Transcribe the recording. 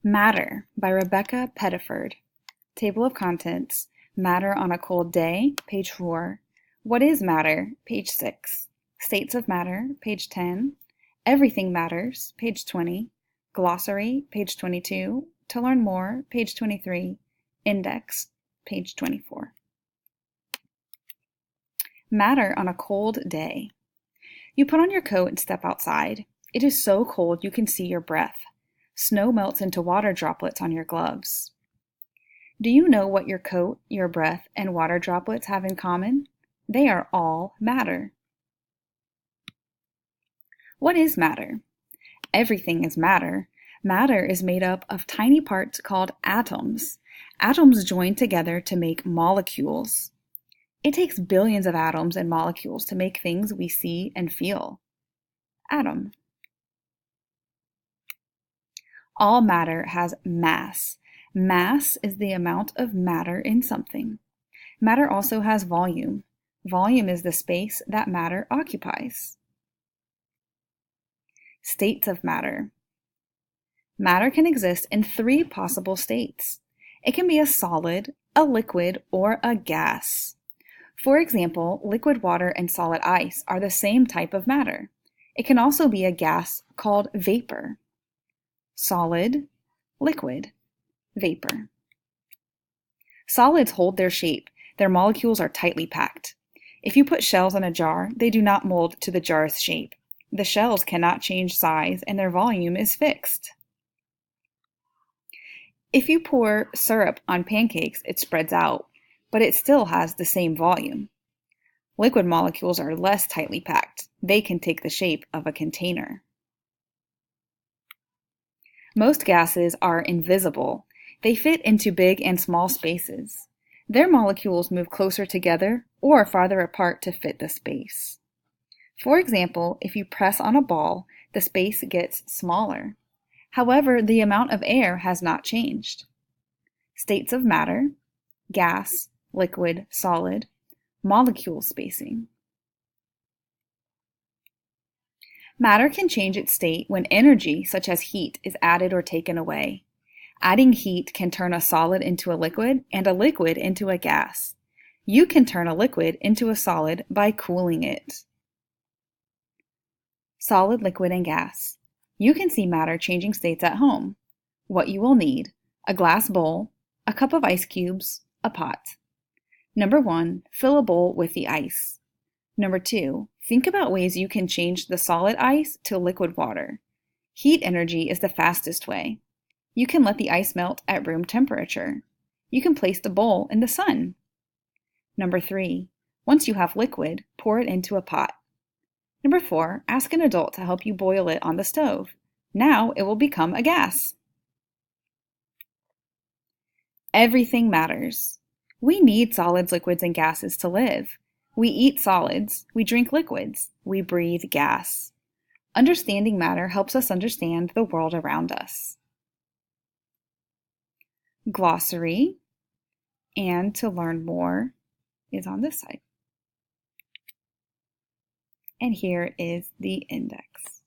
Matter by Rebecca Pettiford. Table of contents. Matter on a cold day, page 4. What is matter, page 6. States of matter, page 10. Everything matters, page 20. Glossary, page 22. To learn more, page 23. Index, page 24. Matter on a cold day. You put on your coat and step outside. It is so cold you can see your breath. Snow melts into water droplets on your gloves. Do you know what your coat, your breath, and water droplets have in common? They are all matter. What is matter? Everything is matter. Matter is made up of tiny parts called atoms. Atoms join together to make molecules. It takes billions of atoms and molecules to make things we see and feel. Atom. All matter has mass. Mass is the amount of matter in something. Matter also has volume. Volume is the space that matter occupies. States of matter. Matter can exist in 3 possible states. It can be a solid, a liquid, or a gas. For example, liquid water and solid ice are the same type of matter. It can also be a gas called vapor. Solid, liquid, vapor. Solids hold their shape. Their molecules are tightly packed. If you put shells in a jar, they do not mold to the jar's shape. The shells cannot change size and their volume is fixed. If you pour syrup on pancakes, it spreads out, but it still has the same volume. Liquid molecules are less tightly packed. They can take the shape of a container. Most gases are invisible. They fit into big and small spaces. Their molecules move closer together or farther apart to fit the space. For example, if you press on a ball, the space gets smaller. However, the amount of air has not changed. States of matter: gas, liquid, solid, molecule spacing. Matter can change its state when energy, such as heat, is added or taken away. Adding heat can turn a solid into a liquid and a liquid into a gas. You can turn a liquid into a solid by cooling it. Solid, liquid, and gas. You can see matter changing states at home. What you will need: a glass bowl, a cup of ice cubes, a pot. Number 1, fill a bowl with the ice. Number 2, think about ways you can change the solid ice to liquid water. Heat energy is the fastest way. You can let the ice melt at room temperature. You can place the bowl in the sun. Number 3, once you have liquid, pour it into a pot. Number 4, ask an adult to help you boil it on the stove. Now it will become a gas. Everything matters. We need solids, liquids, and gases to live. We eat solids, we drink liquids, we breathe gas. Understanding matter helps us understand the world around us. Glossary and to learn more is on this side. And here is the index.